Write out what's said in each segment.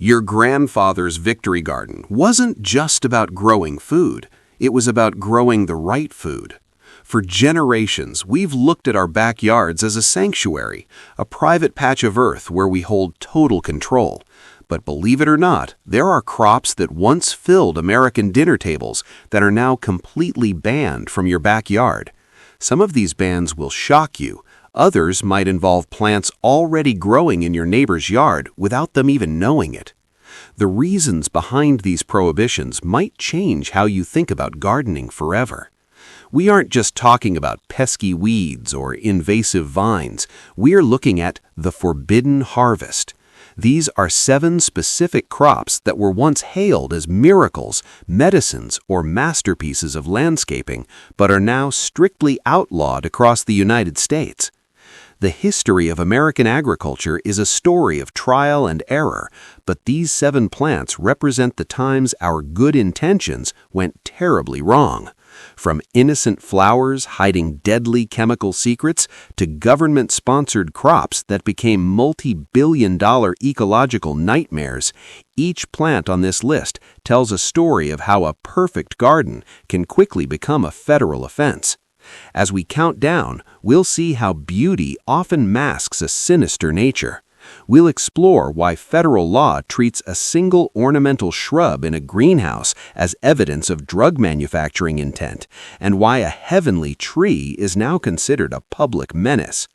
Your grandfather's victory garden wasn't just about growing food, it was about growing the right food. For generations, we've looked at our backyards as a sanctuary, a private patch of earth where we hold total control. But believe it or not, there are crops that once filled American dinner tables that are now completely banned from your backyard. Some of these bans will shock you. Others might involve plants already growing in your neighbor's yard without them even knowing it. The reasons behind these prohibitions might change how you think about gardening forever. We aren't just talking about pesky weeds or invasive vines. We're looking at the forbidden harvest. These are 7 specific crops that were once hailed as miracles, medicines, or masterpieces of landscaping, but are now strictly outlawed across the United States. The history of American agriculture is a story of trial and error, but these 7 plants represent the times our good intentions went terribly wrong. From innocent flowers hiding deadly chemical secrets to government-sponsored crops that became multi-billion-dollar ecological nightmares, each plant on this list tells a story of how a perfect garden can quickly become a federal offense. As we count down, we'll see how beauty often masks a sinister nature. We'll explore why federal law treats a single ornamental shrub in a greenhouse as evidence of drug manufacturing intent, and why a heavenly tree is now considered a public menace.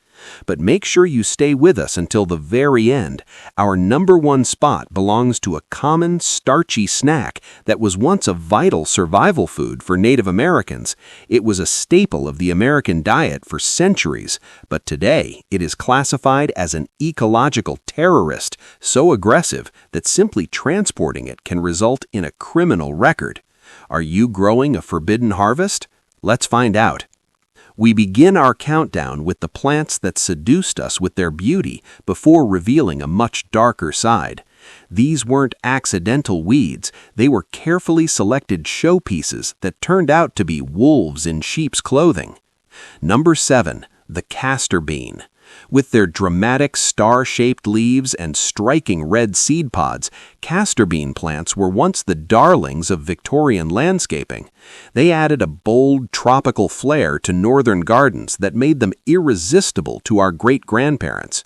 But make sure you stay with us until the very end. Our #1 spot belongs to a common, starchy snack that was once a vital survival food for Native Americans. It was a staple of the American diet for centuries, but today it is classified as an ecological terrorist, so aggressive that simply transporting it can result in a criminal record. Are you growing a forbidden harvest? Let's find out. We begin our countdown with the plants that seduced us with their beauty before revealing a much darker side. These weren't accidental weeds, they were carefully selected showpieces that turned out to be wolves in sheep's clothing. Number 7, the castor bean. With their dramatic star-shaped leaves and striking red seed pods, castor bean plants were once the darlings of Victorian landscaping. They added a bold, tropical flair to northern gardens that made them irresistible to our great-grandparents.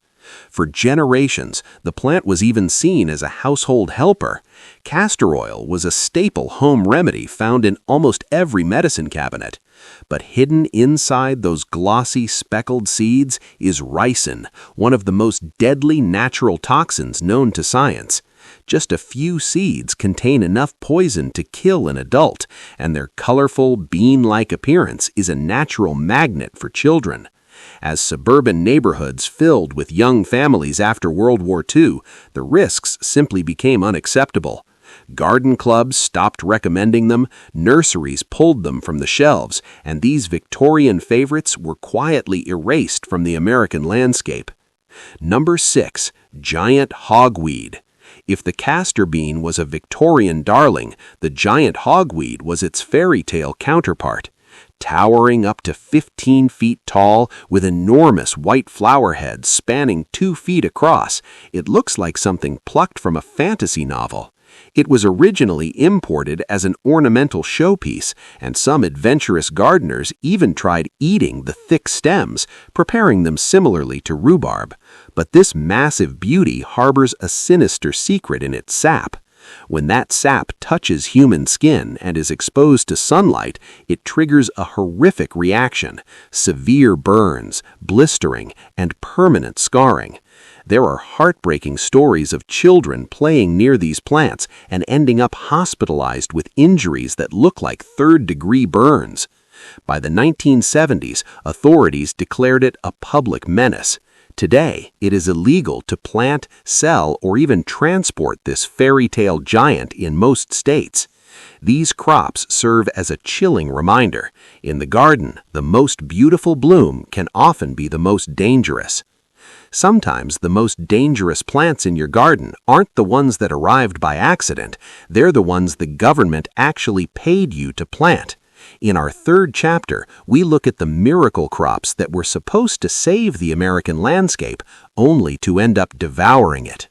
For generations, the plant was even seen as a household helper. Castor oil was a staple home remedy found in almost every medicine cabinet. But hidden inside those glossy, speckled seeds is ricin, one of the most deadly natural toxins known to science. Just a few seeds contain enough poison to kill an adult, and their colorful, bean-like appearance is a natural magnet for children. As suburban neighborhoods filled with young families after World War II, the risks simply became unacceptable. Garden clubs stopped recommending them, nurseries pulled them from the shelves, and these Victorian favorites were quietly erased from the American landscape. Number 6, giant hogweed. If the castor bean was a Victorian darling, the giant hogweed was its fairy tale counterpart. Towering up to 15 feet tall with enormous white flower heads spanning 2 feet across, it looks like something plucked from a fantasy novel. It was originally imported as an ornamental showpiece, and some adventurous gardeners even tried eating the thick stems, preparing them similarly to rhubarb. But this massive beauty harbors a sinister secret in its sap. When that sap touches human skin and is exposed to sunlight, it triggers a horrific reaction: severe burns, blistering, and permanent scarring. There are heartbreaking stories of children playing near these plants and ending up hospitalized with injuries that look like third-degree burns. By the 1970s, authorities declared it a public menace. Today, it is illegal to plant, sell, or even transport this fairy tale giant in most states. These crops serve as a chilling reminder. In the garden, the most beautiful bloom can often be the most dangerous. Sometimes the most dangerous plants in your garden aren't the ones that arrived by accident. They're the ones the government actually paid you to plant. In our 3rd chapter, we look at the miracle crops that were supposed to save the American landscape, only to end up devouring it.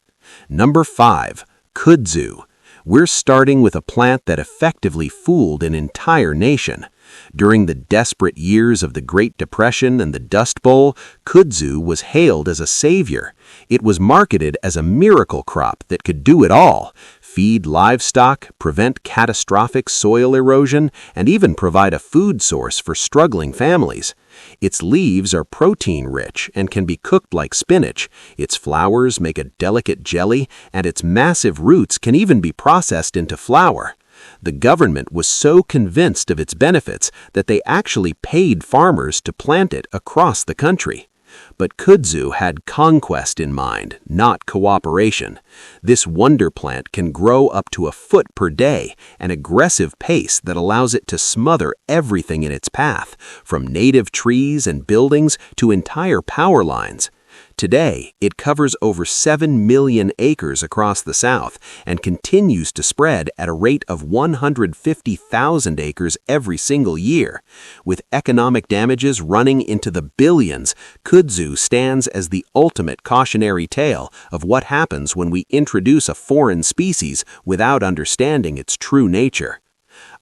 Number 5, Kudzu. We're starting with a plant that effectively fooled an entire nation. During the desperate years of the Great Depression and the Dust Bowl, kudzu was hailed as a savior. It was marketed as a miracle crop that could do it all: feed livestock, prevent catastrophic soil erosion, and even provide a food source for struggling families. Its leaves are protein-rich and can be cooked like spinach. Its flowers make a delicate jelly, and its massive roots can even be processed into flour. The government was so convinced of its benefits that they actually paid farmers to plant it across the country. But kudzu had conquest in mind, not cooperation. This wonder plant can grow up to a foot per day, an aggressive pace that allows it to smother everything in its path, from native trees and buildings to entire power lines. Today, it covers over 7 million acres across the South and continues to spread at a rate of 150,000 acres every single year. With economic damages running into the billions, kudzu stands as the ultimate cautionary tale of what happens when we introduce a foreign species without understanding its true nature.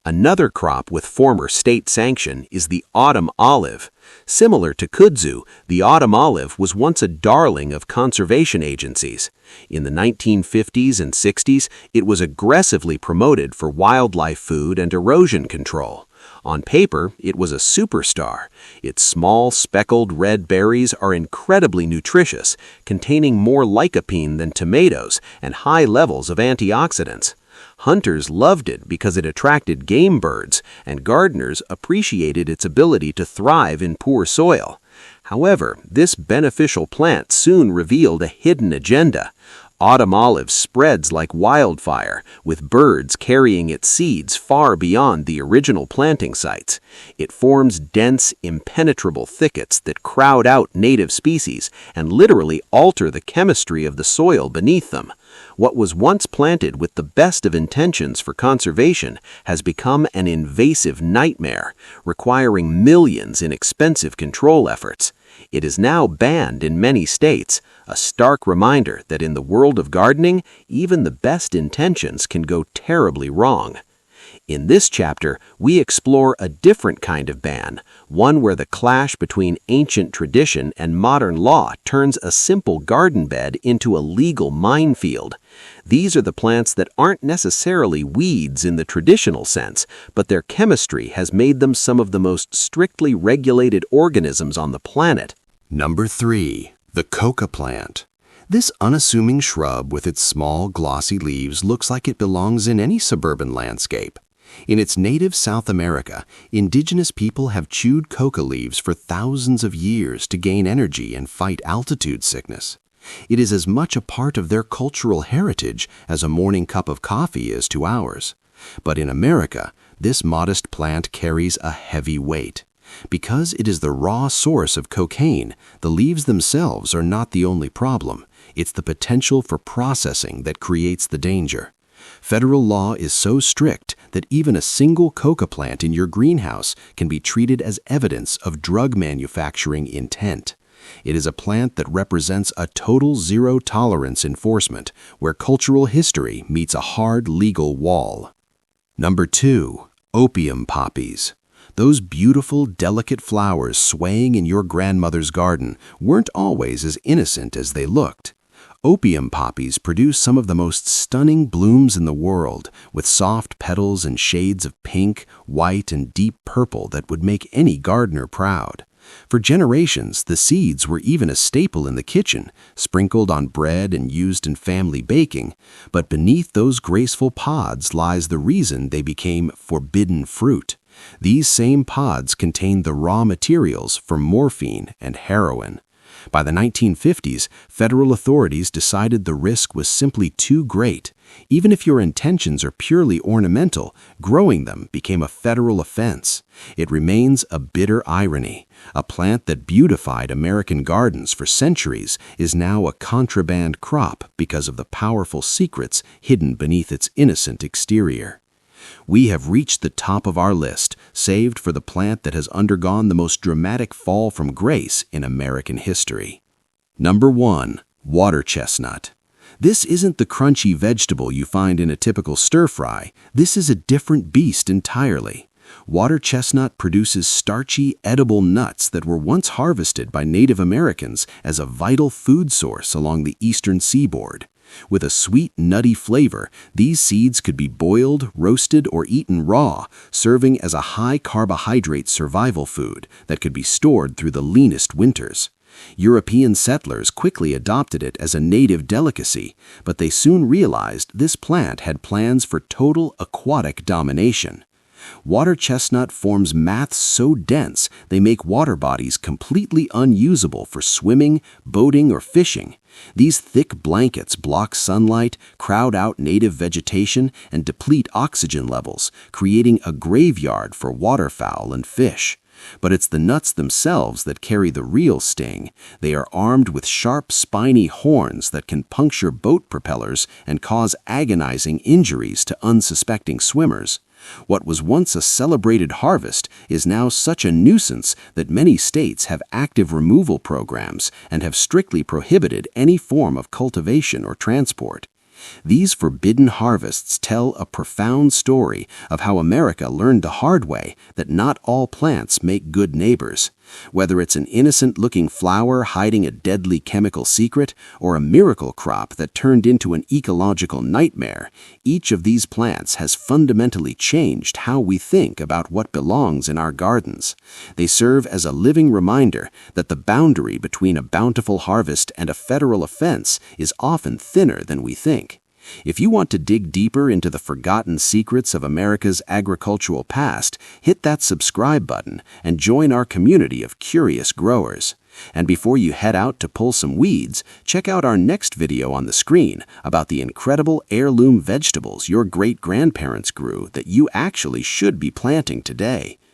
Another crop with former state sanction is the autumn olive. Similar to kudzu, the autumn olive was once a darling of conservation agencies. In the 1950s and 60s, it was aggressively promoted for wildlife food and erosion control. On paper, it was a superstar. Its small, speckled red berries are incredibly nutritious, containing more lycopene than tomatoes and high levels of antioxidants. Hunters loved it because it attracted game birds, and gardeners appreciated its ability to thrive in poor soil. However, this beneficial plant soon revealed a hidden agenda. Autumn olive spreads like wildfire, with birds carrying its seeds far beyond the original planting sites. It forms dense, impenetrable thickets that crowd out native species and literally alter the chemistry of the soil beneath them. What was once planted with the best of intentions for conservation has become an invasive nightmare, requiring millions in expensive control efforts. It is now banned in many states, a stark reminder that in the world of gardening, even the best intentions can go terribly wrong. In this chapter, we explore a different kind of ban, one where the clash between ancient tradition and modern law turns a simple garden bed into a legal minefield. These are the plants that aren't necessarily weeds in the traditional sense, but their chemistry has made them some of the most strictly regulated organisms on the planet. Number 3. The coca plant. This unassuming shrub with its small, glossy leaves looks like it belongs in any suburban landscape. In its native South America, indigenous people have chewed coca leaves for thousands of years to gain energy and fight altitude sickness. It is as much a part of their cultural heritage as a morning cup of coffee is to ours. But in America, this modest plant carries a heavy weight. Because it is the raw source of cocaine, the leaves themselves are not the only problem. It's the potential for processing that creates the danger. Federal law is so strict that even a single coca plant in your greenhouse can be treated as evidence of drug manufacturing intent. It is a plant that represents a total zero-tolerance enforcement, where cultural history meets a hard legal wall. Number 2. Opium poppies. Those beautiful, delicate flowers swaying in your grandmother's garden weren't always as innocent as they looked. Opium poppies produce some of the most stunning blooms in the world, with soft petals and shades of pink, white, and deep purple that would make any gardener proud. For generations, the seeds were even a staple in the kitchen, sprinkled on bread and used in family baking, but beneath those graceful pods lies the reason they became forbidden fruit. These same pods contain the raw materials for morphine and heroin. By the 1950s, federal authorities decided the risk was simply too great. Even if your intentions are purely ornamental, growing them became a federal offense. It remains a bitter irony. A plant that beautified American gardens for centuries is now a contraband crop because of the powerful secrets hidden beneath its innocent exterior. We have reached the top of our list, saved for the plant that has undergone the most dramatic fall from grace in American history. Number 1. Water chestnut. This isn't the crunchy vegetable you find in a typical stir-fry. This is a different beast entirely. Water chestnut produces starchy, edible nuts that were once harvested by Native Americans as a vital food source along the eastern seaboard. With a sweet, nutty flavor, these seeds could be boiled, roasted, or eaten raw, serving as a high-carbohydrate survival food that could be stored through the leanest winters. European settlers quickly adopted it as a native delicacy, but they soon realized this plant had plans for total aquatic domination. Water chestnut forms maths so dense they make water bodies completely unusable for swimming, boating, or fishing. These thick blankets block sunlight, crowd out native vegetation, and deplete oxygen levels, creating a graveyard for waterfowl and fish. But it's the nuts themselves that carry the real sting. They are armed with sharp, spiny horns that can puncture boat propellers and cause agonizing injuries to unsuspecting swimmers. What was once a celebrated harvest is now such a nuisance that many states have active removal programs and have strictly prohibited any form of cultivation or transport. These forbidden harvests tell a profound story of how America learned the hard way that not all plants make good neighbors. Whether it's an innocent-looking flower hiding a deadly chemical secret or a miracle crop that turned into an ecological nightmare, each of these plants has fundamentally changed how we think about what belongs in our gardens. They serve as a living reminder that the boundary between a bountiful harvest and a federal offense is often thinner than we think. If you want to dig deeper into the forgotten secrets of America's agricultural past, hit that subscribe button and join our community of curious growers. And before you head out to pull some weeds, check out our next video on the screen about the incredible heirloom vegetables your great-grandparents grew that you actually should be planting today.